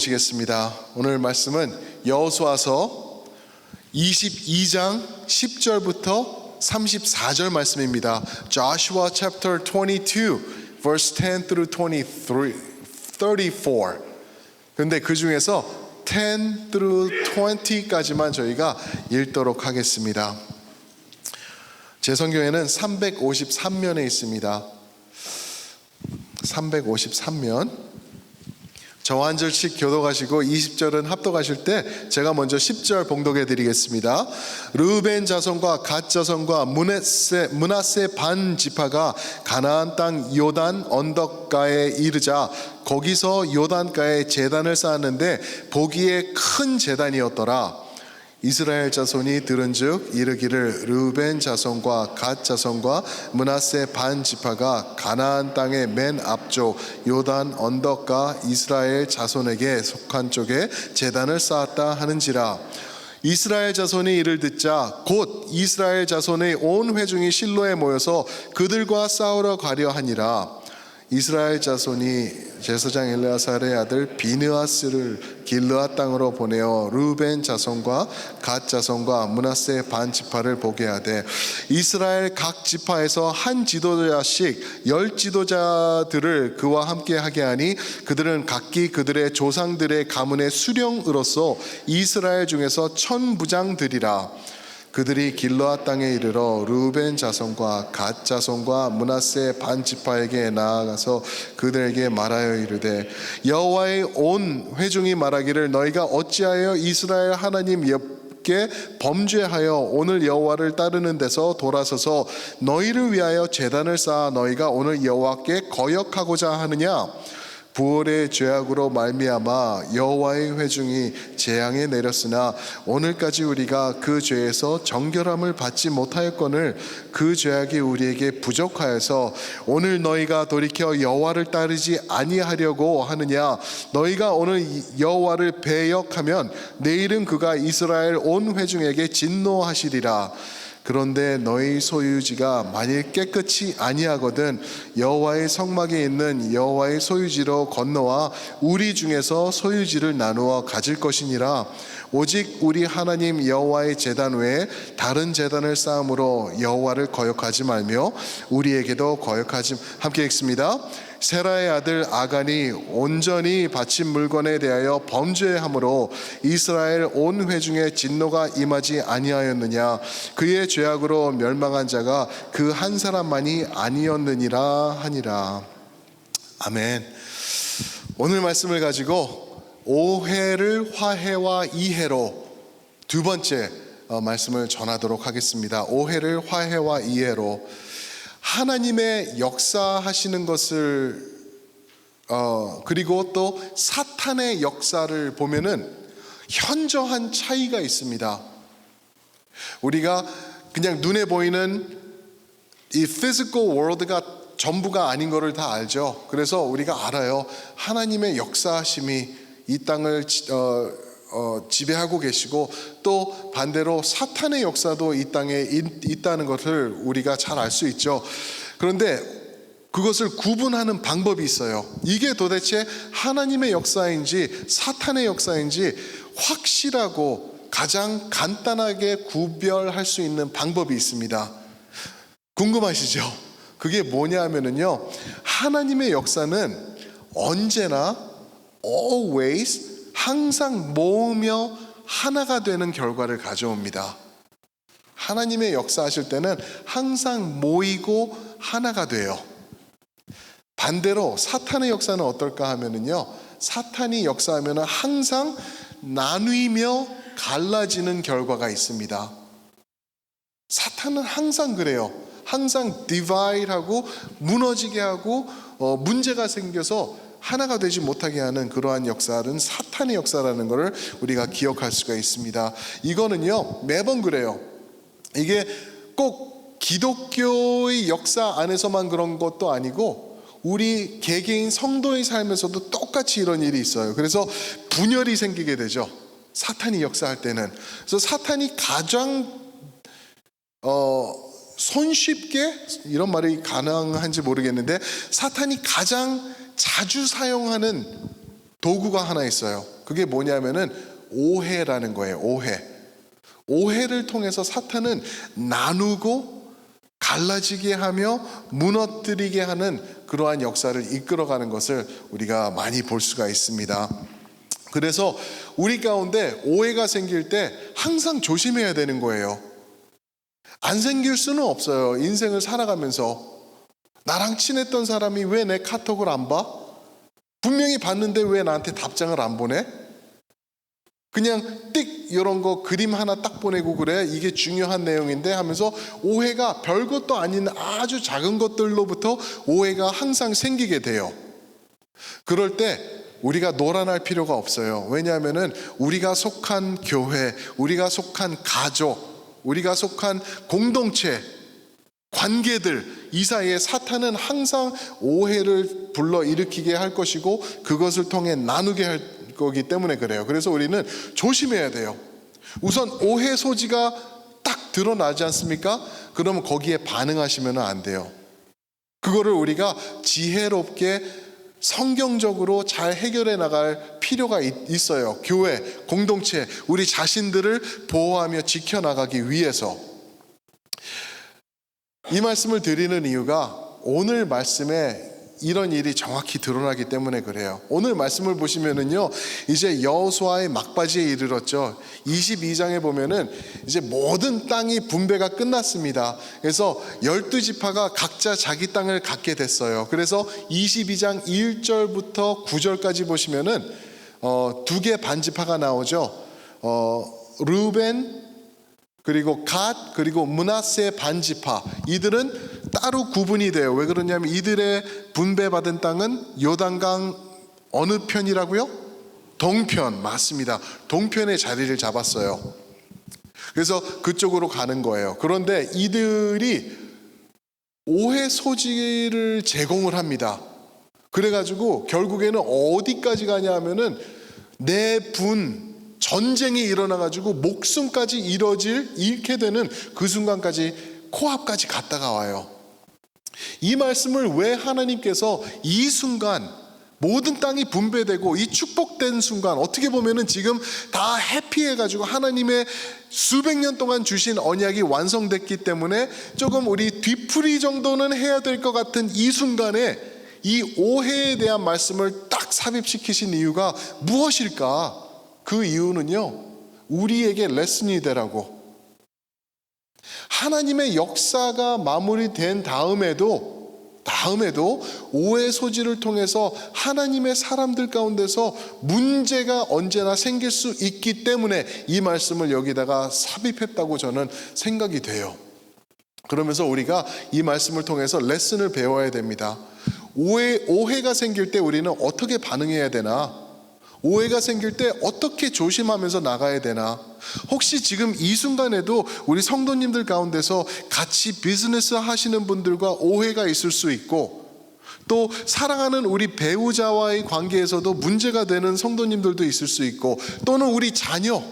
시겠습니다. 오늘 말씀은 여호수아서 22장 10절부터 34절 말씀입니다. Joshua chapter 22 verse 10 through 34. 그런데 그 중에서 10 through 20까지만 저희가 읽도록 하겠습니다. 제 성경에는 353면에 있습니다. 353면. 저와 한 절씩 교독하시고 20절은 합독하실 때 제가 먼저 10절 봉독해 드리겠습니다. 르우벤 자손과 갓 자손과 므낫세 반 지파가 가나안 땅 요단 언덕가에 이르자 거기서 요단가에 제단을 쌓았는데 보기에 큰 제단이었더라. 이스라엘 자손이 들은즉 이르기를 르우벤 자손과 갓 자손과 므낫세 반 지파가 가나안 땅의 맨 앞쪽 요단 언덕가 이스라엘 자손에게 속한 쪽에 제단을 쌓았다 하는지라. 이스라엘 자손이 이를 듣자 곧 이스라엘 자손의 온 회중이 실로에 모여서 그들과 싸우러 가려 하니라. 이스라엘 자손이 제사장 엘르아살의 아들 비느하스를 길르앗 땅으로 보내어 르우벤 자손과 갓 자손과 므낫세 반 지파를 보게 하되 이스라엘 각 지파에서 한 지도자씩 10 지도자들을 그와 함께 하게 하니 그들은 각기 그들의 조상들의 가문의 수령으로서 이스라엘 중에서 1000부장들이라. 그들이 길르앗 땅에 이르러 르우벤 자손과 갓 자손과 므낫세 반 지파에게 나아가서 그들에게 말하여 이르되 여호와의 온 회중이 말하기를 너희가 어찌하여 이스라엘 하나님 께 범죄하여 오늘 여호와를 따르는 데서 돌아서서 너희를 위하여 제단을 쌓아 너희가 오늘 여호와께 거역하고자 하느냐. 부올의 죄악으로 말미암아 여호와의 회중이 재앙에 내렸으나 오늘까지 우리가 그 죄에서 정결함을 받지 못하였거늘 그 죄악이 우리에게 부족하여서 오늘 너희가 돌이켜 여호와를 따르지 아니하려고 하느냐. 너희가 오늘 여호와를 배역하면 내일은 그가 이스라엘 온 회중에게 진노하시리라. 그런데 너희 소유지가 만일 깨끗이 아니하거든 여호와의 성막에 있는 여호와의 소유지로 건너와 우리 중에서 소유지를 나누어 가질 것이니라. 오직 우리 하나님 여호와의 제단 외에 다른 제단을 쌓음으로 여호와를 거역하지 말며 우리에게도 거역하지. 함께 읽습니다. 세라의 아들 아간이 온전히 바친 물건에 대하여 범죄함으로 이스라엘 온 회중의 진노가 임하지 아니하였느냐. 그의 죄악으로 멸망한 자가 그 한 사람만이 아니었느니라 하니라. 아멘. 오늘 말씀을 가지고 오해를 화해와 이해로 두 번째 말씀을 전하도록 하겠습니다. 오해를 화해와 이해로. 하나님의 역사하시는 것을 그리고 또 사탄의 역사를 보면은 현저한 차이가 있습니다. 우리가 그냥 눈에 보이는 이 physical world가 전부가 아닌 것을 다 알죠. 그래서 우리가 알아요. 하나님의 역사하심이 이 땅을 지배하고 계시고 또 반대로 사탄의 역사도 이 땅에 있다는 것을 우리가 잘 알 수 있죠. 그런데 그것을 구분하는 방법이 있어요. 이게 도대체 하나님의 역사인지 사탄의 역사인지 확실하고 가장 간단하게 구별할 수 있는 방법이 있습니다. 궁금하시죠? 그게 뭐냐 하면은요, 하나님의 역사는 언제나 always 항상 모으며 하나가 되는 결과를 가져옵니다. 하나님의 역사하실 때는 항상 모이고 하나가 돼요. 반대로 사탄의 역사는 어떨까 하면은요, 사탄이 역사하면은 항상 나뉘며 갈라지는 결과가 있습니다. 사탄은 항상 그래요. 항상 divide하고 무너지게 하고 문제가 생겨서 하나가 되지 못하게 하는 그러한 역사는 사탄의 역사라는 것을 우리가 기억할 수가 있습니다. 이거는요 매번 그래요. 이게 꼭 기독교의 역사 안에서만 그런 것도 아니고 우리 개개인 성도의 삶에서도 똑같이 이런 일이 있어요. 그래서 분열이 생기게 되죠. 사탄이 역사할 때는. 그래서 사탄이 가장 손쉽게, 이런 말이 가능한지 모르겠는데 사탄이 가장 자주 사용하는 도구가 하나 있어요. 그게 뭐냐면은 오해라는 거예요. 오해를 통해서 사탄은 나누고 갈라지게 하며 무너뜨리게 하는 그러한 역사를 이끌어가는 것을 우리가 많이 볼 수가 있습니다. 그래서 우리 가운데 오해가 생길 때 항상 조심해야 되는 거예요. 안 생길 수는 없어요. 인생을 살아가면서 나랑 친했던 사람이 왜 내 카톡을 안 봐? 분명히 봤는데 왜 나한테 답장을 안 보내? 그냥 띡 이런 거 그림 하나 딱 보내고 그래, 이게 중요한 내용인데 하면서 오해가 별것도 아닌 아주 작은 것들로부터 오해가 항상 생기게 돼요. 그럴 때 우리가 노란할 필요가 없어요. 왜냐하면은 우리가 속한 교회, 우리가 속한 가족, 우리가 속한 공동체, 관계들, 이 사이에 사탄은 항상 오해를 불러일으키게 할 것이고 그것을 통해 나누게 할 거기 때문에 그래요. 그래서 우리는 조심해야 돼요. 우선 오해 소지가 딱 드러나지 않습니까? 그러면 거기에 반응하시면 안 돼요. 그거를 우리가 지혜롭게 성경적으로 잘 해결해 나갈 필요가 있어요. 교회, 공동체, 우리 자신들을 보호하며 지켜나가기 위해서. 이 말씀을 드리는 이유가 오늘 말씀에 이런 일이 정확히 드러나기 때문에 그래요. 오늘 말씀을 보시면은요, 이제 여호수아의 막바지에 이르렀죠. 22장에 보면은 이제 모든 땅이 분배가 끝났습니다. 그래서 12지파가 각자 자기 땅을 갖게 됐어요. 그래서 22장 1절부터 9절까지 보시면은 두 개 반지파가 나오죠. 르우벤, 그리고 갓, 그리고 므낫세 반지파, 이들은 따로 구분이 돼요. 왜 그러냐면 이들의 분배받은 땅은 요단강 어느 편이라고요? 동편. 맞습니다. 동편의 자리를 잡았어요. 그래서 그쪽으로 가는 거예요. 그런데 이들이 오해 소지를 제공을 합니다. 그래가지고 결국에는 어디까지 가냐 하면은 전쟁이 일어나가지고 목숨까지 잃게 되는 그 순간까지, 코앞까지 갔다가 와요. 이 말씀을 왜 하나님께서 이 순간 모든 땅이 분배되고 이 축복된 순간, 어떻게 보면은 지금 다 해피해가지고 하나님의 수백 년 동안 주신 언약이 완성됐기 때문에 조금 우리 뒤풀이 정도는 해야 될 것 같은 이 순간에 이 오해에 대한 말씀을 딱 삽입시키신 이유가 무엇일까? 그 이유는요, 우리에게 레슨이 되라고. 하나님의 역사가 마무리된 다음에도 오해 소지를 통해서 하나님의 사람들 가운데서 문제가 언제나 생길 수 있기 때문에 이 말씀을 여기다가 삽입했다고 저는 생각이 돼요. 그러면서 우리가 이 말씀을 통해서 레슨을 배워야 됩니다. 오해가 생길 때 우리는 어떻게 반응해야 되나? 오해가 생길 때 어떻게 조심하면서 나가야 되나? 혹시 지금 이 순간에도 우리 성도님들 가운데서 같이 비즈니스 하시는 분들과 오해가 있을 수 있고, 또 사랑하는 우리 배우자와의 관계에서도 문제가 되는 성도님들도 있을 수 있고, 또는 우리 자녀,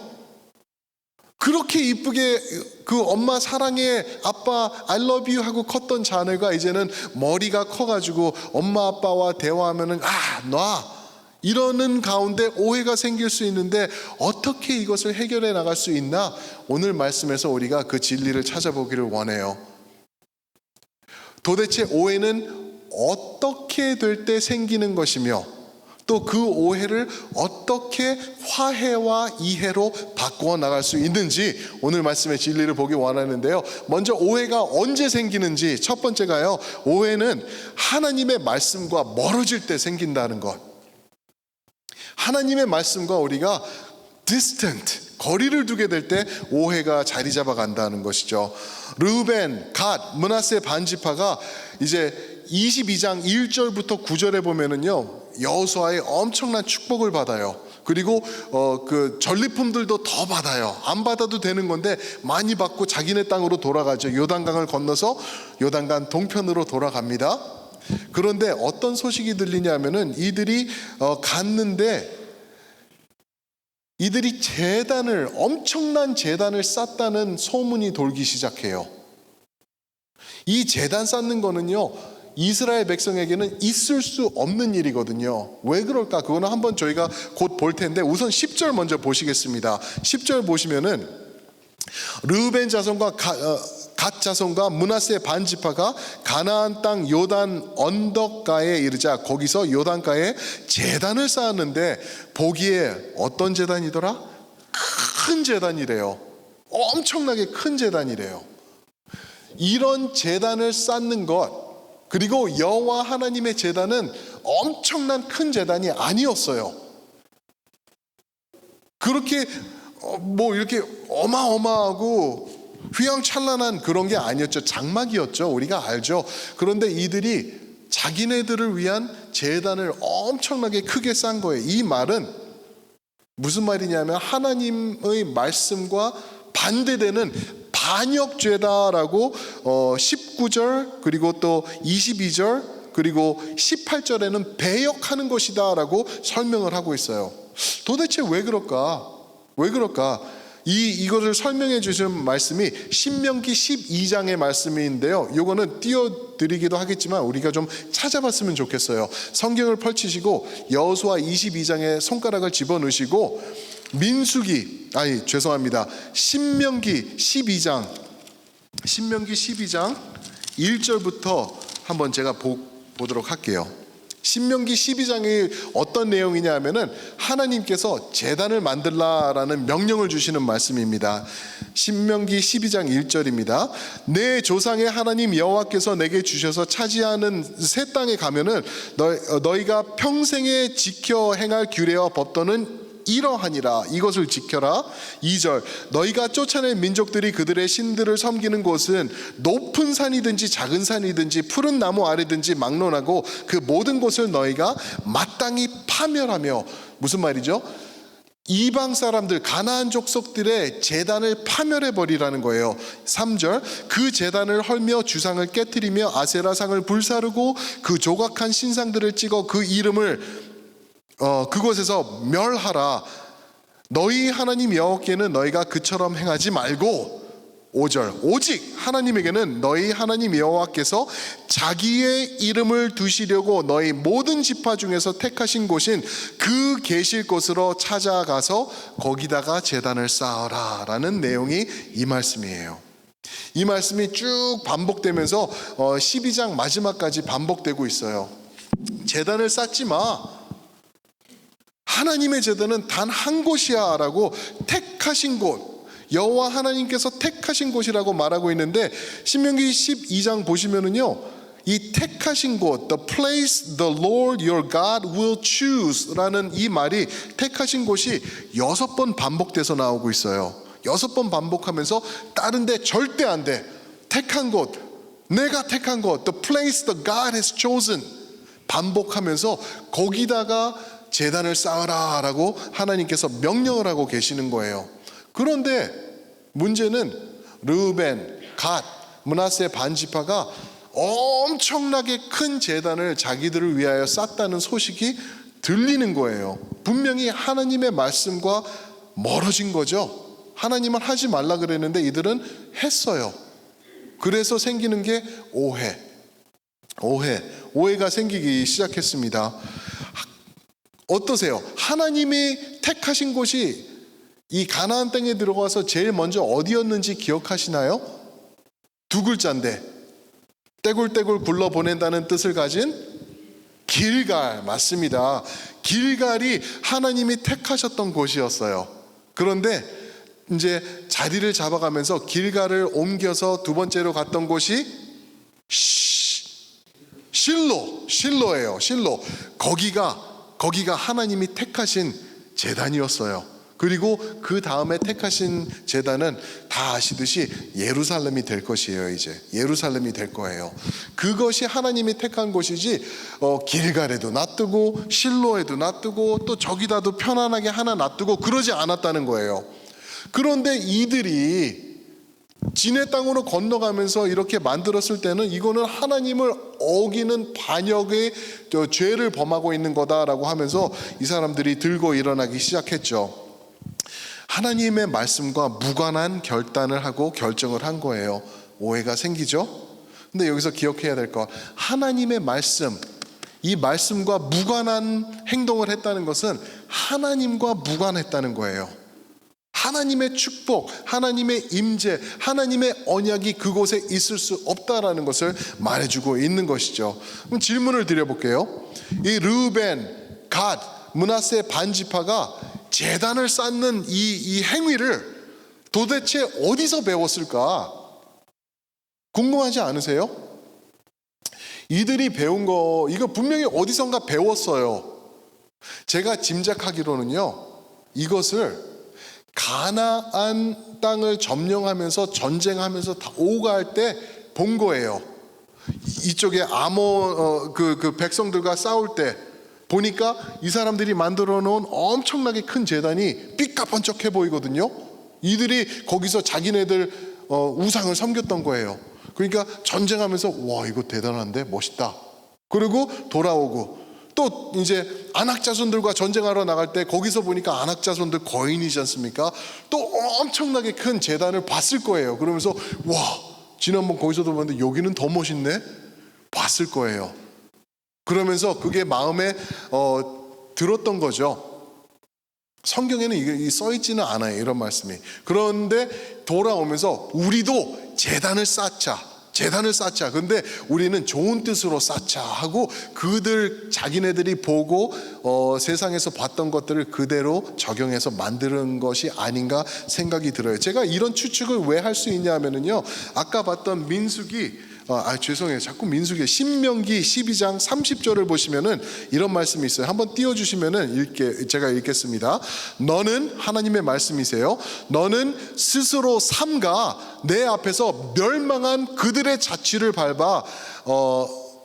그렇게 이쁘게 그 엄마 사랑해, 아빠 I love you 하고 컸던 자녀가 이제는 머리가 커가지고 엄마 아빠와 대화하면은 놔, 이러는 가운데 오해가 생길 수 있는데 어떻게 이것을 해결해 나갈 수 있나? 오늘 말씀에서 우리가 그 진리를 찾아보기를 원해요. 도대체 오해는 어떻게 될 때 생기는 것이며, 또 그 오해를 어떻게 화해와 이해로 바꾸어 나갈 수 있는지 오늘 말씀의 진리를 보기 원하는데요. 먼저 오해가 언제 생기는지, 첫 번째가요, 오해는 하나님의 말씀과 멀어질 때 생긴다는 것. 하나님의 말씀과 우리가 distant, 거리를 두게 될 때 오해가 자리 잡아간다는 것이죠. 르우벤, 갓, 므낫세 반지파가 이제 22장 1절부터 9절에 보면은요, 여호수아의 엄청난 축복을 받아요. 그리고 그 전리품들도 더 받아요. 안 받아도 되는 건데 많이 받고 자기네 땅으로 돌아가죠. 요단강을 건너서 요단강 동편으로 돌아갑니다. 그런데 어떤 소식이 들리냐면은 이들이 갔는데 이들이 엄청난 제단을 쌓았다는 소문이 돌기 시작해요. 이 제단 쌓는 거는요, 이스라엘 백성에게는 있을 수 없는 일이거든요. 왜 그럴까? 그거는 한번 저희가 곧 볼 텐데 우선 10절 먼저 보시겠습니다. 10절 보시면은 르우벤 자손과 갓 자손과 므낫세 반 지파가 가나안 땅 요단 언덕가에 이르자 거기서 요단가에 제단을 쌓았는데 보기에 어떤 제단이더라? 큰 제단이래요. 엄청나게 큰 제단이래요. 이런 제단을 쌓는 것, 그리고 여호와 하나님의 제단은 엄청난 큰 제단이 아니었어요. 그렇게 뭐 이렇게 어마어마하고 휘황찬란한 그런 게 아니었죠. 장막이었죠. 우리가 알죠. 그런데 이들이 자기네들을 위한 제단을 엄청나게 크게 쌓은 거예요. 이 말은 무슨 말이냐면 하나님의 말씀과 반대되는 반역죄다라고 19절 그리고 또 22절 그리고 18절에는 배역하는 것이다라고 설명을 하고 있어요. 도대체 왜 그럴까? 왜 그럴까? 이거를 설명해 주신 말씀이 신명기 12장의 말씀인데요. 이거는 띄워드리기도 하겠지만 우리가 좀 찾아봤으면 좋겠어요. 성경을 펼치시고 여호수아 22장에 손가락을 집어넣으시고 신명기 12장 1절부터 한번 제가 보도록 할게요. 신명기 12장이 어떤 내용이냐 하면은 하나님께서 제단을 만들라라는 명령을 주시는 말씀입니다. 신명기 12장 1절입니다. 내 조상의 하나님 여호와께서 내게 주셔서 차지하는 새 땅에 가면은 너희가 평생에 지켜 행할 규례와 법도는 이러하니라. 이것을 지켜라. 2절 너희가 쫓아낸 민족들이 그들의 신들을 섬기는 곳은 높은 산이든지 작은 산이든지 푸른 나무 아래든지 막론하고 그 모든 곳을 너희가 마땅히 파멸하며, 무슨 말이죠? 이방 사람들 가나안 족속들의 제단을 파멸해 버리라는 거예요. 3절 그 제단을 헐며 주상을 깨뜨리며 아세라상을 불사르고 그 조각한 신상들을 찍어 그 이름을 그곳에서 멸하라. 너희 하나님 여호와께는 너희가 그처럼 행하지 말고, 5절 오직 하나님에게는 너희 하나님 여호와께서 자기의 이름을 두시려고 너희 모든 지파 중에서 택하신 곳인 그 계실 곳으로 찾아가서 거기다가 제단을 쌓아라 라는 내용이 이 말씀이에요. 이 말씀이 쭉 반복되면서 12장 마지막까지 반복되고 있어요. 제단을 쌓지 마. 하나님의 제단은 단 한 곳이야 라고 택하신 곳, 여호와 하나님께서 택하신 곳이라고 말하고 있는데 신명기 12장 보시면은요, 이 택하신 곳, the place the Lord your God will choose 라는 이 말이 택하신 곳이 6번 반복돼서 나오고 있어요. 6번 반복하면서 다른 데 절대 안 돼. 택한 곳, 내가 택한 곳, the place the God has chosen 반복하면서 거기다가 제단을 쌓아라 라고 하나님께서 명령을 하고 계시는 거예요. 그런데 문제는 르우벤, 갓, 므낫세 반 지파가 엄청나게 큰 제단을 자기들을 위하여 쌓았다는 소식이 들리는 거예요. 분명히 하나님의 말씀과 멀어진 거죠. 하나님은 하지 말라 그랬는데 이들은 했어요. 그래서 생기는 게 오해가 생기기 시작했습니다. 어떠세요? 하나님이 택하신 곳이 이 가나안 땅에 들어가서 제일 먼저 어디였는지 기억하시나요? 2글자인데 떼굴떼굴 굴러 보낸다는 뜻을 가진 길갈, 맞습니다. 길갈이 하나님이 택하셨던 곳이었어요. 그런데 이제 자리를 잡아가면서 길갈을 옮겨서 두 번째로 갔던 곳이 실로예요. 실로. 거기가 하나님이 택하신 제단이었어요. 그리고 그 다음에 택하신 제단은 다 아시듯이 예루살렘이 될 것이에요. 이제 예루살렘이 될 거예요. 그것이 하나님이 택한 곳이지 길갈에도 놔두고 실로에도 놔두고 또 저기다도 편안하게 하나 놔두고 그러지 않았다는 거예요. 그런데 이들이 지네 땅으로 건너가면서 이렇게 만들었을 때는 이거는 하나님을 어기는 반역의 죄를 범하고 있는 거다라고 하면서 이 사람들이 들고 일어나기 시작했죠. 하나님의 말씀과 무관한 결단을 하고 결정을 한 거예요. 오해가 생기죠. 근데 여기서 기억해야 될 것, 하나님의 말씀, 이 말씀과 무관한 행동을 했다는 것은 하나님과 무관했다는 거예요. 하나님의 축복, 하나님의 임재, 하나님의 언약이 그곳에 있을 수 없다라는 것을 말해주고 있는 것이죠. 그럼 질문을 드려볼게요. 이 르우벤, 갓, 므낫세 반지파가 제단을 쌓는 이 행위를 도대체 어디서 배웠을까? 궁금하지 않으세요? 이들이 배운 거, 이거 분명히 어디선가 배웠어요. 제가 짐작하기로는요, 이것을 가나안 땅을 점령하면서 전쟁하면서 다 오가할 때 본 거예요. 이쪽에 그 백성들과 싸울 때 보니까 이 사람들이 만들어 놓은 엄청나게 큰 제단이 삐까번쩍해 보이거든요. 이들이 거기서 자기네들 우상을 섬겼던 거예요. 그러니까 전쟁하면서 와, 이거 대단한데 멋있다. 그리고 돌아오고 또 이제 아낙 자손들과 전쟁하러 나갈 때 거기서 보니까 아낙 자손들 거인이지 않습니까? 또 엄청나게 큰 제단을 봤을 거예요. 그러면서 와, 지난번 거기서도 봤는데 여기는 더 멋있네? 봤을 거예요. 그러면서 그게 마음에 들었던 거죠. 성경에는 이게 써 있지는 않아요, 이런 말씀이. 그런데 돌아오면서 우리도 제단을 쌓자. 근데 우리는 좋은 뜻으로 쌓자 하고 자기네들이 보고 세상에서 봤던 것들을 그대로 적용해서 만드는 것이 아닌가 생각이 들어요. 제가 이런 추측을 왜 할 수 있냐면요, 아까 봤던 민수기, 죄송해요. 자꾸 민수기, 신명기 12장 30절을 보시면은 이런 말씀이 있어요. 한번 띄워주시면은 제가 읽겠습니다. 너는, 하나님의 말씀이세요, 너는 스스로 삼가 내 앞에서 멸망한 그들의 자취를 밟아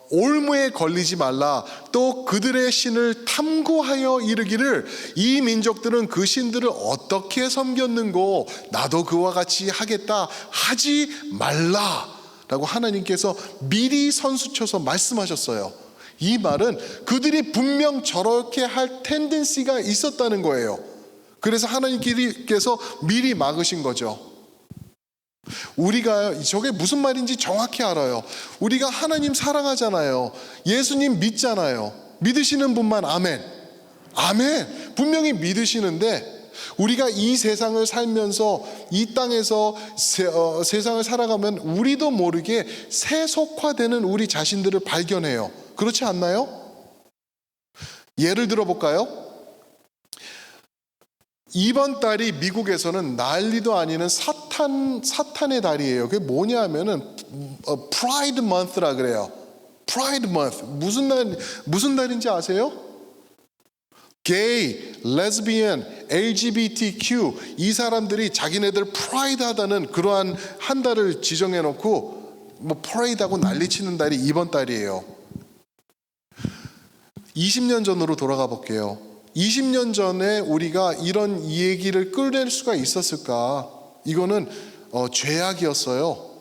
올무에 걸리지 말라. 또 그들의 신을 탐구하여 이르기를 이 민족들은 그 신들을 어떻게 섬겼는고 나도 그와 같이 하겠다 하지 말라 라고 하나님께서 미리 선수쳐서 말씀하셨어요. 이 말은 그들이 분명 저렇게 할 텐den시가 있었다는 거예요. 그래서 하나님께서 미리 막으신 거죠. 우리가 저게 무슨 말인지 정확히 알아요. 우리가 하나님 사랑하잖아요. 예수님 믿잖아요. 믿으시는 분만 아멘. 아멘. 분명히 믿으시는데 우리가 이 세상을 살면서 이 땅에서 세상을 살아가면 우리도 모르게 세속화되는 우리 자신들을 발견해요. 그렇지 않나요? 예를 들어볼까요? 이번 달이 미국에서는 난리도 아니는 사탄의 달이에요. 그게 뭐냐 하면은 프라이드 먼스라 그래요. 프라이드 먼스. 무슨 달인지 아세요? 게이, 레즈비언, LGBTQ 이 사람들이 자기네들 프라이드하다는 그러한 한 달을 지정해 놓고 뭐 프레이드하고 난리치는 달이 이번 달이에요. 20년 전으로 돌아가 볼게요. 20년 전에 우리가 이런 얘기를 끌낼 수가 있었을까? 이거는 죄악이었어요.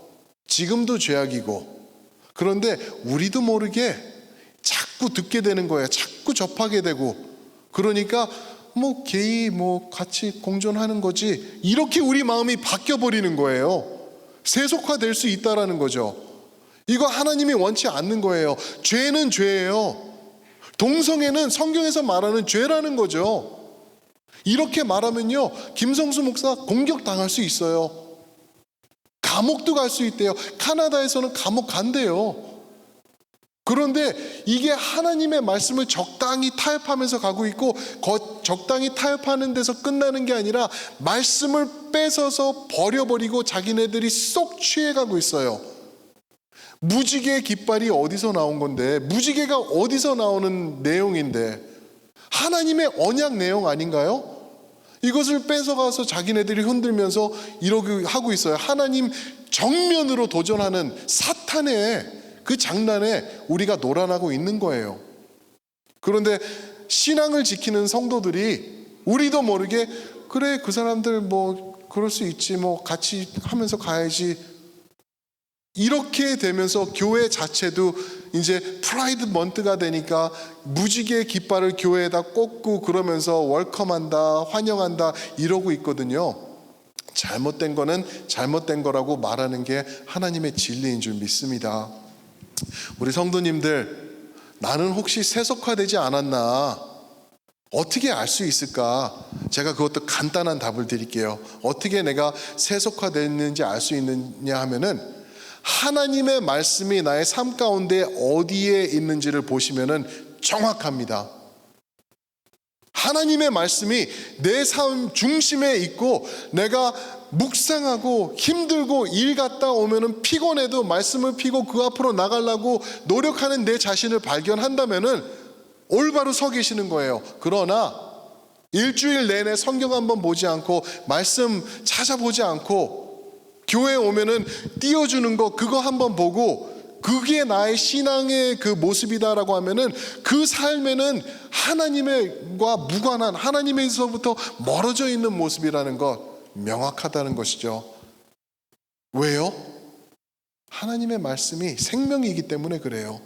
지금도 죄악이고. 그런데 우리도 모르게 자꾸 듣게 되는 거예요. 자꾸 접하게 되고. 그러니까 뭐 게이 뭐 같이 공존하는 거지, 이렇게 우리 마음이 바뀌어 버리는 거예요. 세속화될 수 있다라는 거죠. 이거 하나님이 원치 않는 거예요. 죄는 죄예요. 동성애는 성경에서 말하는 죄라는 거죠. 이렇게 말하면요, 김성수 목사 공격당할 수 있어요. 감옥도 갈 수 있대요. 카나다에서는 감옥 간대요. 그런데 이게 하나님의 말씀을 적당히 타협하면서 가고 있고, 적당히 타협하는 데서 끝나는 게 아니라 말씀을 뺏어서 버려버리고 자기네들이 쏙 취해가고 있어요. 무지개의 깃발이 어디서 나온 건데, 무지개가 어디서 나오는 내용인데, 하나님의 언약 내용 아닌가요? 이것을 뺏어가서 자기네들이 흔들면서 이러고 하고 있어요. 하나님 정면으로 도전하는 사탄의 그 장난에 우리가 놀아나고 있는 거예요. 그런데 신앙을 지키는 성도들이 우리도 모르게 그래, 그 사람들 뭐 그럴 수 있지, 뭐 같이 하면서 가야지, 이렇게 되면서 교회 자체도 이제 프라이드 먼트가 되니까 무지개 깃발을 교회에다 꽂고 그러면서 웰컴한다, 환영한다 이러고 있거든요. 잘못된 거는 잘못된 거라고 말하는 게 하나님의 진리인 줄 믿습니다. 우리 성도님들, 나는 혹시 세속화되지 않았나? 어떻게 알 수 있을까? 제가 그것도 간단한 답을 드릴게요. 어떻게 내가 세속화됐는지 알 수 있느냐 하면은, 하나님의 말씀이 나의 삶 가운데 어디에 있는지를 보시면은 정확합니다. 하나님의 말씀이 내 삶 중심에 있고, 내가 묵상하고 힘들고 일 갔다 오면은 피곤해도 말씀을 피고 그 앞으로 나가려고 노력하는 내 자신을 발견한다면은 올바로 서 계시는 거예요. 그러나 일주일 내내 성경 한번 보지 않고 말씀 찾아보지 않고 교회에 오면은 띄워주는 거 그거 한번 보고 그게 나의 신앙의 그 모습이다라고 하면은 그 삶에는 하나님과 무관한, 하나님에서부터 멀어져 있는 모습이라는 것 명확하다는 것이죠. 왜요? 하나님의 말씀이 생명이기 때문에 그래요.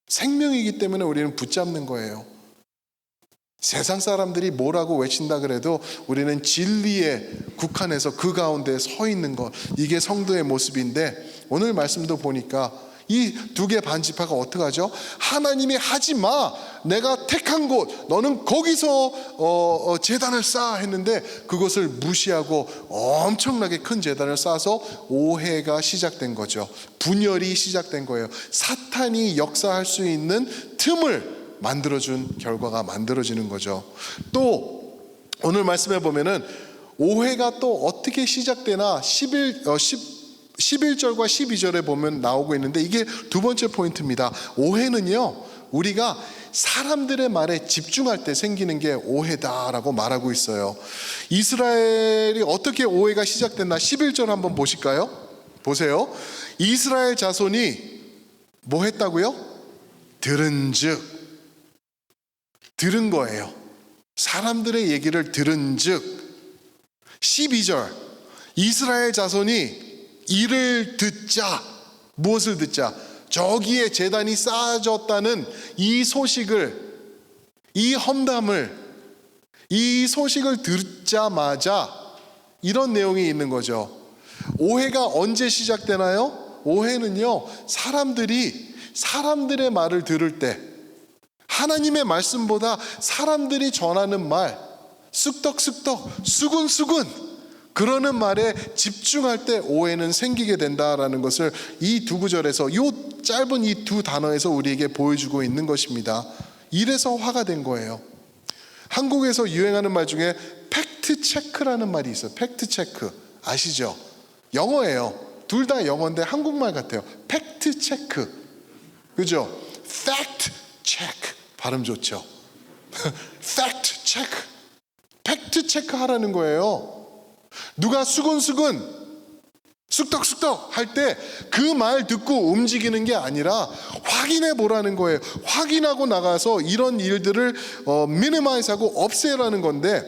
생명이기 때문에 우리는 붙잡는 거예요. 세상 사람들이 뭐라고 외친다 그래도 우리는 진리에 국한해서 그 가운데 서 있는 것, 이게 성도의 모습인데, 오늘 말씀도 보니까 이 두 개 반지파가 어떡하죠? 하나님이 하지 마, 내가 택한 곳, 너는 거기서 제단을 쌓아 했는데 그것을 무시하고 엄청나게 큰 제단을 쌓아서 오해가 시작된 거죠. 분열이 시작된 거예요. 사탄이 역사할 수 있는 틈을 만들어준 결과가 만들어지는 거죠. 또 오늘 말씀해 보면은 오해가 또 어떻게 시작되나 11절과 12절에 보면 나오고 있는데, 이게 두 번째 포인트입니다. 오해는요, 우리가 사람들의 말에 집중할 때 생기는 게 오해다라고 말하고 있어요. 이스라엘이 어떻게 오해가 시작됐나 11절 한번 보실까요? 보세요. 이스라엘 자손이 뭐 했다고요? 들은즉, 들은 거예요. 사람들의 얘기를 들은즉. 12절, 이스라엘 자손이 이를 듣자. 무엇을 듣자? 저기에 제단이 쌓아졌다는 이 소식을, 이 험담을, 이 소식을 듣자마자 이런 내용이 있는 거죠. 오해가 언제 시작되나요? 오해는요, 사람들의 말을 들을 때, 하나님의 말씀보다 사람들이 전하는 말, 쑥덕쑥덕, 수근수근 그러는 말에 집중할 때 오해는 생기게 된다라는 것을 이 두 구절에서, 이 짧은 이 두 단어에서 우리에게 보여주고 있는 것입니다. 이래서 화가 된 거예요. 한국에서 유행하는 말 중에 팩트 체크라는 말이 있어요. 팩트 체크 아시죠? 영어예요. 둘 다 영어인데 한국말 같아요. 팩트 체크, 그죠? 팩트 체크 발음 좋죠? 팩트 체크, 팩트 체크 하라는 거예요. 누가 수근수근 쑥덕쑥덕 할 때 그 말 듣고 움직이는 게 아니라 확인해 보라는 거예요. 확인하고 나가서 이런 일들을 미니마이즈하고 없애라는 건데,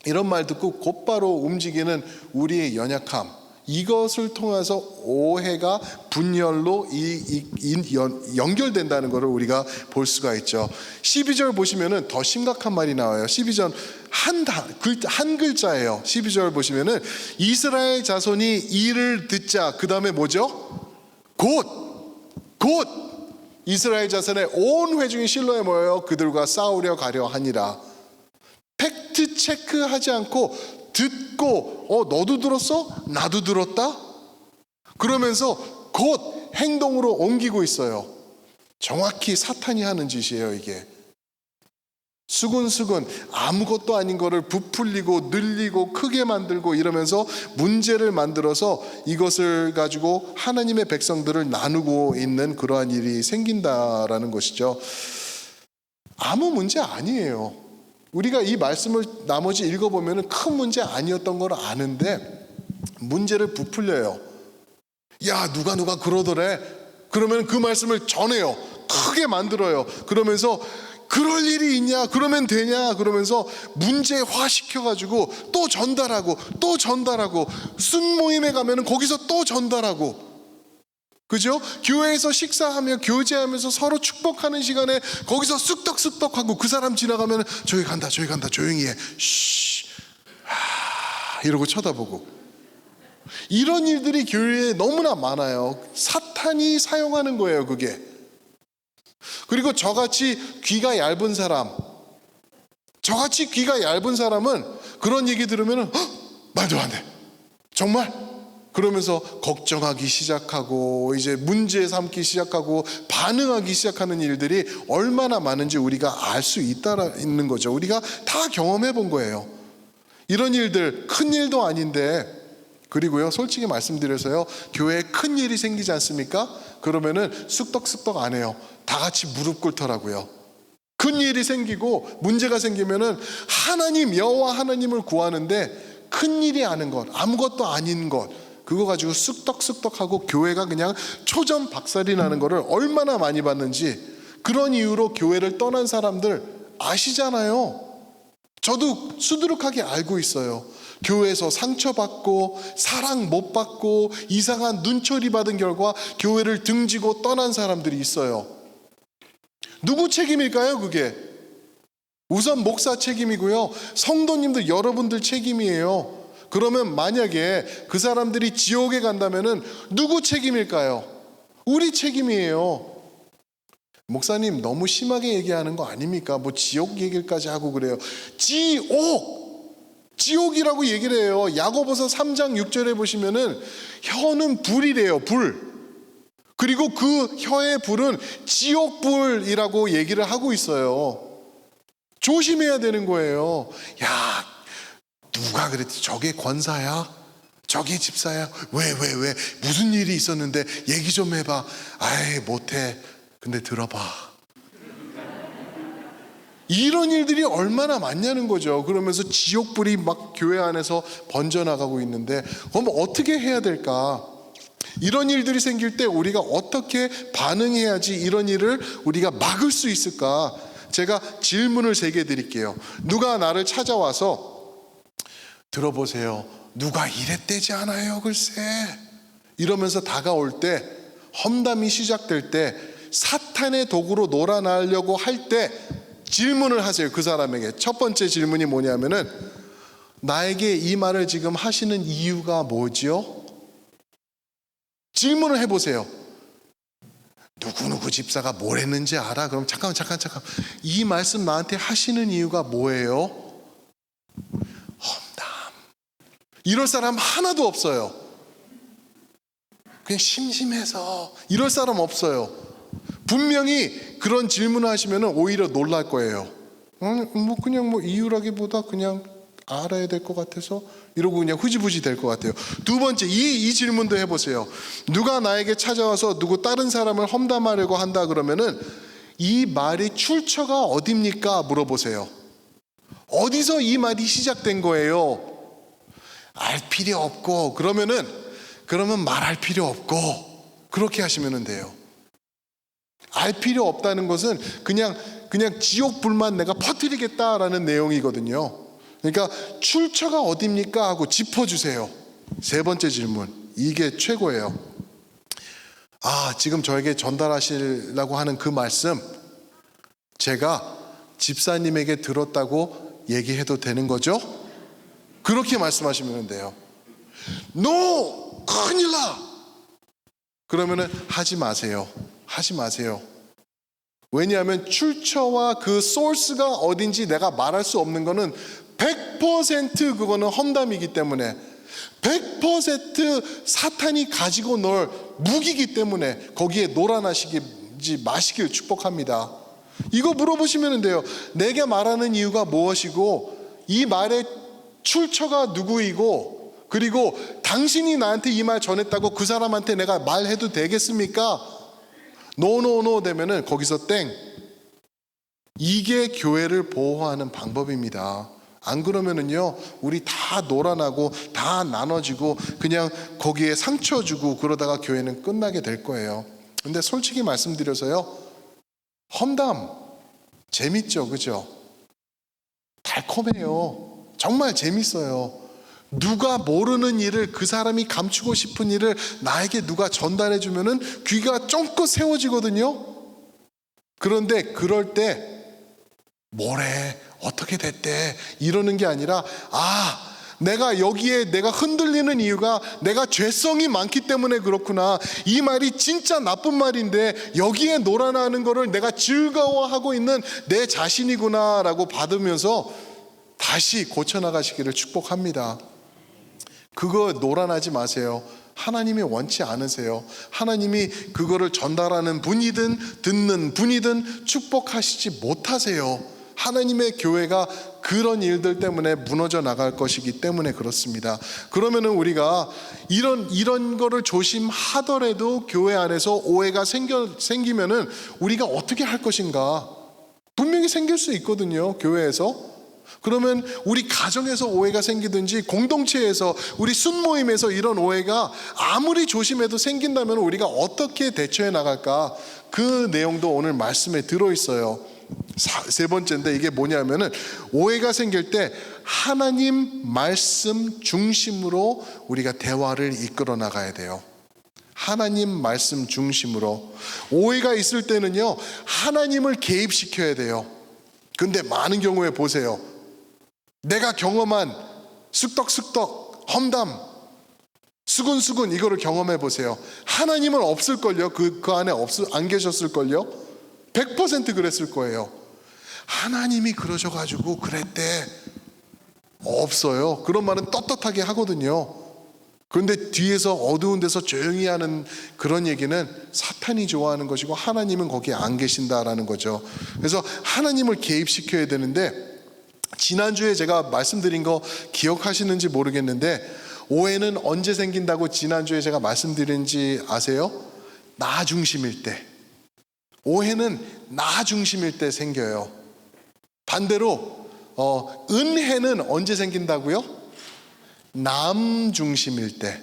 이런 말 듣고 곧바로 움직이는 우리의 연약함, 이것을 통해서 오해가 분열로 연결된다는 것을 우리가 볼 수가 있죠. 12절 보시면은 더 심각한 말이 나와요. 12절 한 글자예요. 12절 보시면은 이스라엘 자손이 이를 듣자, 그 다음에 뭐죠? 곧 이스라엘 자손의 온 회중이 실로에 모여 그들과 싸우려 가려 하니라. 팩트 체크하지 않고 듣고 너도 들었어? 나도 들었다? 그러면서 곧 행동으로 옮기고 있어요. 정확히 사탄이 하는 짓이에요. 이게 수근수근 아무것도 아닌 거를 부풀리고 늘리고 크게 만들고 이러면서 문제를 만들어서 이것을 가지고 하나님의 백성들을 나누고 있는 그러한 일이 생긴다라는 것이죠. 아무 문제 아니에요. 우리가 이 말씀을 나머지 읽어보면 큰 문제 아니었던 걸 아는데 문제를 부풀려요. 야, 누가 그러더래. 그러면 그 말씀을 전해요. 크게 만들어요. 그러면서 그럴 일이 있냐? 그러면 되냐? 그러면서 문제화 시켜가지고 또 전달하고 순모임에 가면 거기서 또 전달하고, 그죠? 교회에서 식사하며 교제하면서 서로 축복하는 시간에 거기서 쑥덕쑥덕하고 그 사람 지나가면 저기 간다 조용히 해. 이러고 쳐다보고. 이런 일들이 교회에 너무나 많아요. 사탄이 사용하는 거예요, 그게. 그리고 저같이 귀가 얇은 사람은 그런 얘기 들으면 말도 안 돼. 정말? 그러면서 걱정하기 시작하고 이제 문제 삼기 시작하고 반응하기 시작하는 일들이 얼마나 많은지 우리가 알 수 있는 거죠. 우리가 다 경험해 본 거예요. 이런 일들 큰 일도 아닌데, 그리고요, 솔직히 말씀드려서요, 교회에 큰 일이 생기지 않습니까? 그러면은 쑥덕쑥덕 안 해요. 다 같이 무릎 꿇더라고요. 큰 일이 생기고 문제가 생기면은 하나님, 여호와 하나님을 구하는데 큰 일이 아닌 것, 아무것도 아닌 것, 그거 가지고 쑥덕쑥덕하고 교회가 그냥 초전박살이 나는 거를 얼마나 많이 봤는지, 그런 이유로 교회를 떠난 사람들 아시잖아요. 저도 수두룩하게 알고 있어요. 교회에서 상처받고 사랑 못 받고 이상한 눈초리 받은 결과 교회를 등지고 떠난 사람들이 있어요. 누구 책임일까요, 그게? 우선 목사 책임이고요, 성도님들 여러분들 책임이에요. 그러면 만약에 그 사람들이 지옥에 간다면은 누구 책임일까요? 우리 책임이에요. 목사님 너무 심하게 얘기하는 거 아닙니까? 뭐 지옥 얘기까지 하고 그래요. 지옥이라고 얘기를 해요. 야고보서 3장 6절에 보시면은 혀는 불이래요, 불. 그리고 그 혀의 불은 지옥불이라고 얘기를 하고 있어요. 조심해야 되는 거예요. 야, 누가 그랬지? 저게 권사야? 저게 집사야? 왜? 무슨 일이 있었는데 얘기 좀 해봐. 아이, 못해. 근데 들어봐. 이런 일들이 얼마나 많냐는 거죠. 그러면서 지옥불이 막 교회 안에서 번져나가고 있는데, 그럼 어떻게 해야 될까? 이런 일들이 생길 때 우리가 어떻게 반응해야지 이런 일을 우리가 막을 수 있을까? 제가 질문을 3개 드릴게요. 누가 나를 찾아와서 들어보세요, 누가 이랬대지 않아요, 글쎄, 이러면서 다가올 때, 험담이 시작될 때, 사탄의 도구로 놀아나려고 할 때 질문을 하세요. 그 사람에게 첫 번째 질문이 뭐냐면은, 나에게 이 말을 지금 하시는 이유가 뭐지요? 질문을 해보세요. 누구누구 집사가 뭘 했는지 알아? 그럼 잠깐. 이 말씀 나한테 하시는 이유가 뭐예요? 험담. 이럴 사람 하나도 없어요. 그냥 심심해서. 이럴 사람 없어요. 분명히 그런 질문을 하시면 오히려 놀랄 거예요. 그냥 이유라기보다 그냥 알아야 될 것 같아서 이러고 그냥 흐지부지 될 것 같아요. 두 번째, 이 질문도 해보세요. 누가 나에게 찾아와서 누구 다른 사람을 험담하려고 한다 그러면은 이 말이 출처가 어딥니까? 물어보세요. 어디서 이 말이 시작된 거예요? 알 필요 없고, 그러면 말할 필요 없고, 그렇게 하시면 돼요. 알 필요 없다는 것은 그냥 지옥불만 내가 퍼뜨리겠다라는 내용이거든요. 그러니까 출처가 어딥니까? 하고 짚어주세요. 3번째 질문, 이게 최고예요. 지금 저에게 전달하시려고 하는 그 말씀, 제가 집사님에게 들었다고 얘기해도 되는 거죠? 그렇게 말씀하시면 돼요. 큰일 나! 그러면은 하지 마세요. 왜냐하면 출처와 그 소스가 어딘지 내가 말할 수 없는 거는 100% 그거는 험담이기 때문에, 100% 사탄이 가지고 놀 무기이기 때문에 거기에 놀아나시지 마시길 축복합니다. 이거 물어보시면 돼요. 내게 말하는 이유가 무엇이고, 이 말의 출처가 누구이고, 그리고 당신이 나한테 이 말 전했다고 그 사람한테 내가 말해도 되겠습니까? 노 되면은 거기서 땡. 이게 교회를 보호하는 방법입니다. 안 그러면은요, 우리 다 놀아나고 다 나눠지고 그냥 거기에 상처 주고 그러다가 교회는 끝나게 될 거예요. 근데 솔직히 말씀드려서요, 험담 재밌죠, 그죠? 달콤해요. 정말 재밌어요. 누가 모르는 일을, 그 사람이 감추고 싶은 일을 나에게 누가 전달해 주면은 귀가 쫑긋 세워지거든요. 그런데 그럴 때 뭐래, 어떻게 됐대, 이러는 게 아니라, 내가 여기에 내가 흔들리는 이유가 내가 죄성이 많기 때문에 그렇구나. 이 말이 진짜 나쁜 말인데 여기에 놀아나는 거를 내가 즐거워하고 있는 내 자신이구나 라고 받으면서 다시 고쳐나가시기를 축복합니다. 그거 놀아나지 마세요. 하나님이 원치 않으세요. 하나님이 그거를 전달하는 분이든 듣는 분이든 축복하시지 못하세요. 하나님의 교회가 그런 일들 때문에 무너져 나갈 것이기 때문에 그렇습니다. 그러면은 우리가 이런 거를 조심하더라도 교회 안에서 오해가 생기면은 우리가 어떻게 할 것인가? 분명히 생길 수 있거든요, 교회에서. 그러면 우리 가정에서 오해가 생기든지 공동체에서 우리 순모임에서 이런 오해가 아무리 조심해도 생긴다면 우리가 어떻게 대처해 나갈까? 그 내용도 오늘 말씀에 들어있어요. 세 번째인데 이게 뭐냐면은 오해가 생길 때 하나님 말씀 중심으로 우리가 대화를 이끌어 나가야 돼요. 하나님 말씀 중심으로. 오해가 있을 때는요, 하나님을 개입시켜야 돼요. 근데 많은 경우에 보세요. 내가 경험한 쑥떡쑥떡, 험담, 수근수근 이거를 경험해 보세요. 하나님은 없을걸요. 그 안에 안 계셨을걸요. 100% 그랬을 거예요. 하나님이 그러셔가지고 그랬대. 없어요. 그런 말은 떳떳하게 하거든요. 그런데 뒤에서 어두운 데서 조용히 하는 그런 얘기는 사탄이 좋아하는 것이고 하나님은 거기에 안 계신다라는 거죠. 그래서 하나님을 개입시켜야 되는데, 지난주에 제가 말씀드린 거 기억하시는지 모르겠는데 오해는 언제 생긴다고 지난주에 제가 말씀드린지 아세요? 나 중심일 때. 오해는 나 중심일 때 생겨요. 반대로 은혜는 언제 생긴다고요? 남 중심일 때.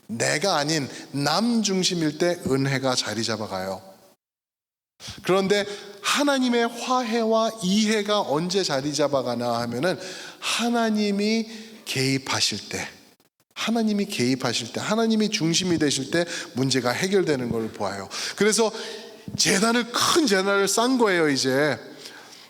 내가 아닌 남 중심일 때 은혜가 자리 잡아가요. 그런데 하나님의 화해와 이해가 언제 자리 잡아가나 하면은 하나님이 개입하실 때, 하나님이 하나님이 중심이 되실 때 문제가 해결되는 걸 보아요. 그래서 큰 재단을 쌓은 거예요, 이제.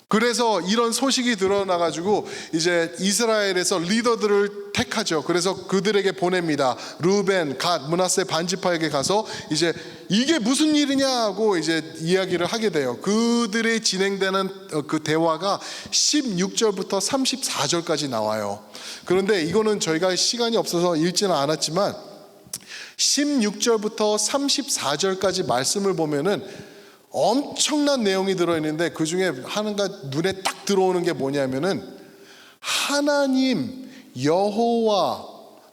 그래서 이런 소식이 드러나가지고 이제 이스라엘에서 리더들을 택하죠. 그래서 그들에게 보냅니다. 루벤, 갓, 므낫세 반지파에게 가서 이제 이게 무슨 일이냐고 이제 이야기를 하게 돼요. 그들의 진행되는 그 대화가 16절부터 34절까지 나와요. 그런데 이거는 저희가 시간이 없어서 읽지는 않았지만 16절부터 34절까지 말씀을 보면은 엄청난 내용이 들어있는데 그 중에 하나가 눈에 딱 들어오는 게 뭐냐면은 하나님, 여호와,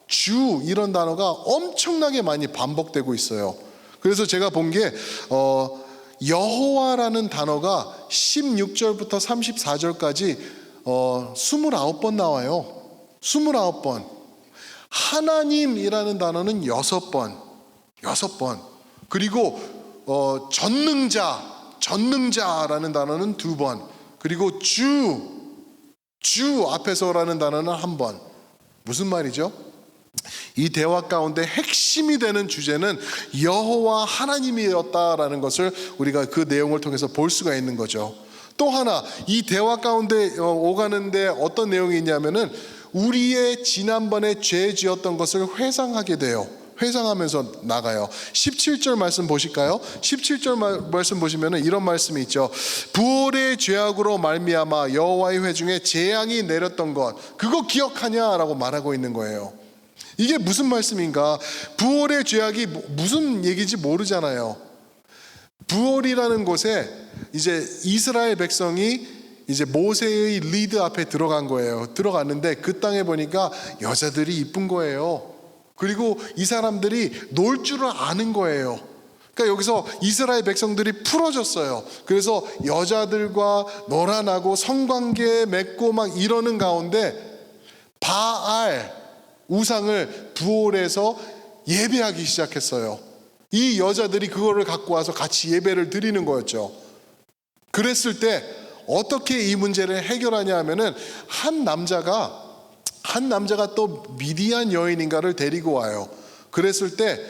주 이런 단어가 엄청나게 많이 반복되고 있어요. 그래서 제가 본 게 여호와라는 단어가 16절부터 34절까지 29번 나와요. 29번. 하나님이라는 단어는 6번. 그리고 전능자라는 단어는 2번. 그리고 주 앞에서라는 단어는 1번. 무슨 말이죠? 이 대화 가운데 핵심이 되는 주제는 여호와 하나님이었다라는 것을 우리가 그 내용을 통해서 볼 수가 있는 거죠. 또 하나, 이 대화 가운데 오가는데 어떤 내용이 있냐면은 우리의 지난번에 죄 지었던 것을 회상하게 돼요. 회상하면서 나가요. 17절 말씀 보실까요? 17절 말씀 보시면은 이런 말씀이 있죠. 부올의 죄악으로 말미암아 여호와의 회중에 재앙이 내렸던 것, 그거 기억하냐라고 말하고 있는 거예요. 이게 무슨 말씀인가? 부올의 죄악이 무슨 얘기인지 모르잖아요. 부올이라는 곳에 이제 이스라엘 백성이 이제 모세의 리드 앞에 들어간 거예요. 들어갔는데 그 땅에 보니까 여자들이 이쁜 거예요. 그리고 이 사람들이 놀 줄을 아는 거예요. 그러니까 여기서 이스라엘 백성들이 풀어졌어요. 그래서 여자들과 놀아나고 성관계 맺고 막 이러는 가운데 바알 우상을 부올에서 예배하기 시작했어요. 이 여자들이 그거를 갖고 와서 같이 예배를 드리는 거였죠. 그랬을 때 어떻게 이 문제를 해결하냐 하면은 한 남자가 또 미디안 여인인가를 데리고 와요. 그랬을 때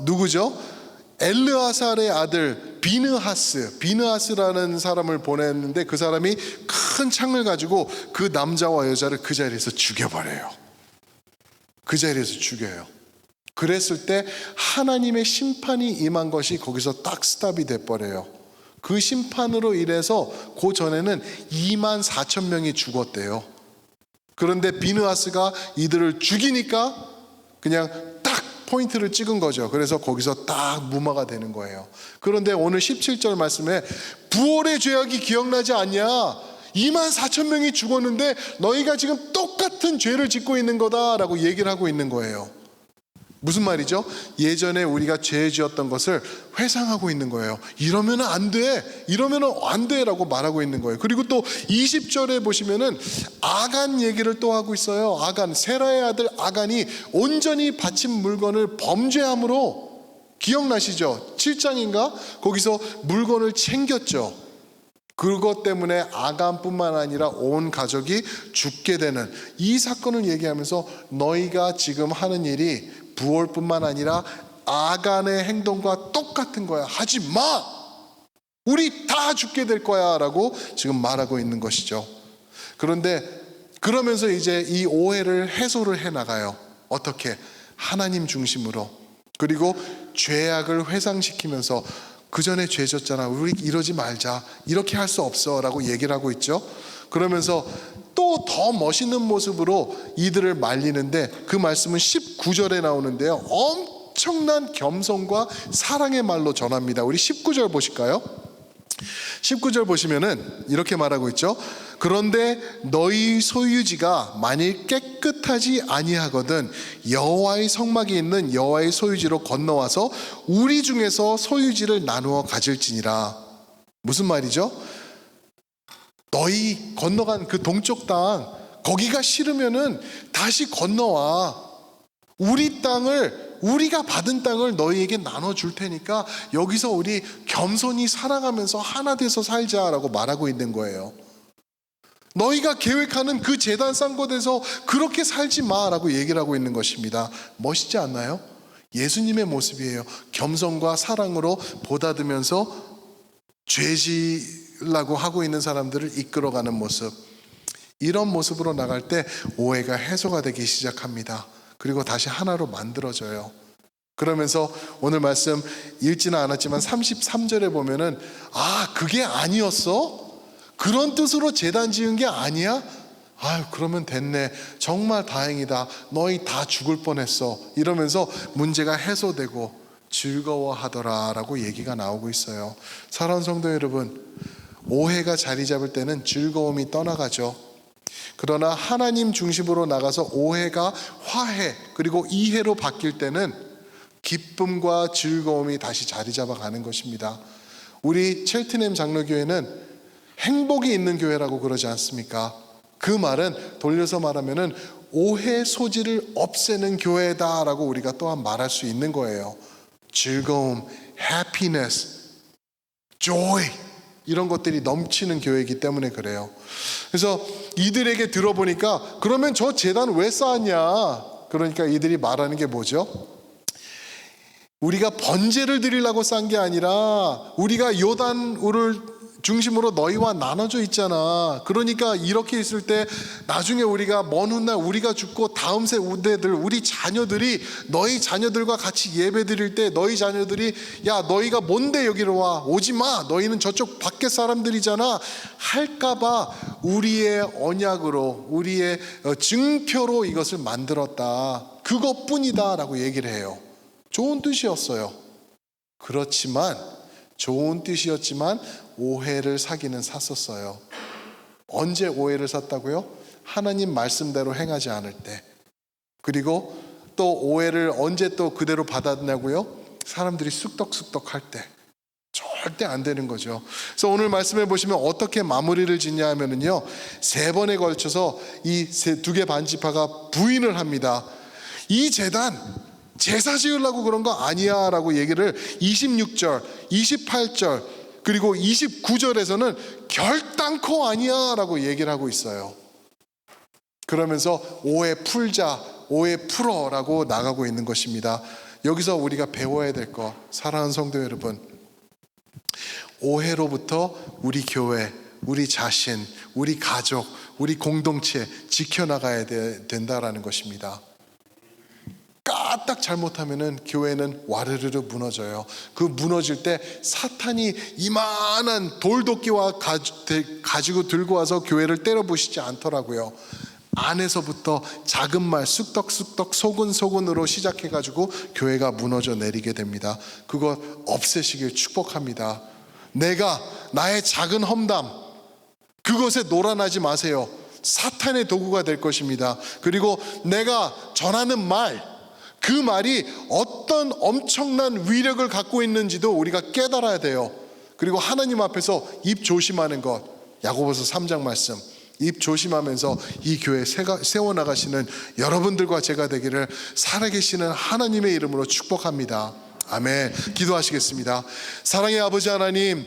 누구죠? 엘르아살의 아들 비느하스라는 사람을 보냈는데 그 사람이 큰 창을 가지고 그 남자와 여자를 그 자리에서 죽여버려요. 그 자리에서 죽여요. 그랬을 때 하나님의 심판이 임한 것이 거기서 딱 스탑이 돼버려요. 그 심판으로 인해서 그 전에는 24,000명이 죽었대요. 그런데 비느하스가 이들을 죽이니까 그냥 딱 포인트를 찍은 거죠. 그래서 거기서 딱 무마가 되는 거예요. 그런데 오늘 17절 말씀에 부올의 죄악이 기억나지 않냐? 24,000명이 죽었는데 너희가 지금 똑같은 죄를 짓고 있는 거다라고 얘기를 하고 있는 거예요. 무슨 말이죠? 예전에 우리가 죄 지었던 것을 회상하고 있는 거예요. 이러면 안 돼. 이러면 안 돼라고 말하고 있는 거예요. 그리고 또 20절에 보시면은 아간 얘기를 또 하고 있어요. 아간, 세라의 아들 아간이 온전히 바친 물건을 범죄함으로, 기억나시죠? 7장인가? 거기서 물건을 챙겼죠. 그것 때문에 아간뿐만 아니라 온 가족이 죽게 되는 이 사건을 얘기하면서 너희가 지금 하는 일이 부올뿐만 아니라 아간의 행동과 똑같은 거야. 하지 마! 우리 다 죽게 될 거야 라고 지금 말하고 있는 것이죠. 그런데 그러면서 이제 이 오해를 해소를 해나가요. 어떻게? 하나님 중심으로. 그리고 죄악을 회상시키면서 그 전에 죄 졌잖아. 우리 이러지 말자. 이렇게 할 수 없어 라고 얘기를 하고 있죠. 그러면서 또 더 멋있는 모습으로 이들을 말리는데 그 말씀은 19절에 나오는데요. 엄청난 겸손과 사랑의 말로 전합니다. 우리 19절 보실까요? 19절 보시면은 이렇게 말하고 있죠. 그런데 너희 소유지가 만일 깨끗하지 아니하거든 여호와의 성막이 있는 여호와의 소유지로 건너와서 우리 중에서 소유지를 나누어 가질지니라. 무슨 말이죠? 너희 건너간 그 동쪽 땅 거기가 싫으면은 다시 건너와. 우리 땅을, 우리가 받은 땅을 너희에게 나눠줄 테니까 여기서 우리 겸손히 살아가면서 하나 돼서 살자라고 말하고 있는 거예요. 너희가 계획하는 그 제단 싼 곳에서 그렇게 살지 마라고 얘기를 하고 있는 것입니다. 멋있지 않나요? 예수님의 모습이에요. 겸손과 사랑으로 보다듬으면서 죄지라고 하고 있는 사람들을 이끌어가는 모습. 이런 모습으로 나갈 때 오해가 해소가 되기 시작합니다. 그리고 다시 하나로 만들어져요. 그러면서 오늘 말씀 읽지는 않았지만 33절에 보면은 아, 그게 아니었어? 그런 뜻으로 제단 지은 게 아니야? 아유, 그러면 됐네. 정말 다행이다. 너희 다 죽을 뻔했어. 이러면서 문제가 해소되고 즐거워하더라 라고 얘기가 나오고 있어요. 사랑하는 성도 여러분, 오해가 자리 잡을 때는 즐거움이 떠나가죠. 그러나 하나님 중심으로 나가서 오해가 화해 그리고 이해로 바뀔 때는 기쁨과 즐거움이 다시 자리 잡아가는 것입니다. 우리 첼트넴 장로교회는 행복이 있는 교회라고 그러지 않습니까? 그 말은 돌려서 말하면은 오해 소지를 없애는 교회다라고 우리가 또한 말할 수 있는 거예요. 즐거움, happiness, joy 이런 것들이 넘치는 교회이기 때문에 그래요. 그래서 이들에게 들어보니까 그러면 저 제단 왜 쌓았냐? 그러니까 이들이 말하는 게 뭐죠? 우리가 번제를 드리려고 쌓은 게 아니라 우리가 요단우를 중심으로 너희와 나눠져 있잖아. 그러니까 이렇게 있을 때 나중에 우리가 먼 훗날 우리가 죽고 다음 세대들 우리 자녀들이 너희 자녀들과 같이 예배 드릴 때 너희 자녀들이 야 너희가 뭔데 여기로 와 오지 마 너희는 저쪽 밖에 사람들이잖아 할까봐 우리의 언약으로 우리의 증표로 이것을 만들었다. 그것뿐이다 라고 얘기를 해요. 좋은 뜻이었어요. 그렇지만 좋은 뜻이었지만 오해를 사기는 샀었어요. 언제 오해를 샀다고요? 하나님 말씀대로 행하지 않을 때. 그리고 또 오해를 언제 또 그대로 받았냐고요? 사람들이 쑥덕쑥덕 할 때. 절대 안 되는 거죠. 그래서 오늘 말씀해 보시면 어떻게 마무리를 짓냐 하면은요, 3번에 걸쳐서 이 두 개 반지파가 부인을 합니다. 이 제단 제사 지으려고 그런 거 아니야 라고 얘기를 26절, 28절 그리고 29절에서는 결단코 아니야 라고 얘기를 하고 있어요. 그러면서 오해 풀자, 오해 풀어 라고 나가고 있는 것입니다. 여기서 우리가 배워야 될 것, 사랑하는 성도 여러분, 오해로부터 우리 교회, 우리 자신, 우리 가족, 우리 공동체 지켜나가야 된다라는 것입니다. 까딱 잘못하면은 교회는 와르르르 무너져요. 그 무너질 때 사탄이 이만한 돌도끼와 가지고 들고 와서 교회를 때려부시지 않더라고요. 안에서부터 작은 말 쑥덕쑥덕 소근소근으로 시작해가지고 교회가 무너져 내리게 됩니다. 그거 없애시길 축복합니다. 내가 나의 작은 험담 그것에 놀아나지 마세요. 사탄의 도구가 될 것입니다. 그리고 내가 전하는 말, 그 말이 어떤 엄청난 위력을 갖고 있는지도 우리가 깨달아야 돼요. 그리고 하나님 앞에서 입 조심하는 것, 야고보서 3장 말씀, 입 조심하면서 이 교회 세워나가시는 여러분들과 제가 되기를 살아계시는 하나님의 이름으로 축복합니다. 아멘. 기도하시겠습니다. 사랑의 아버지 하나님,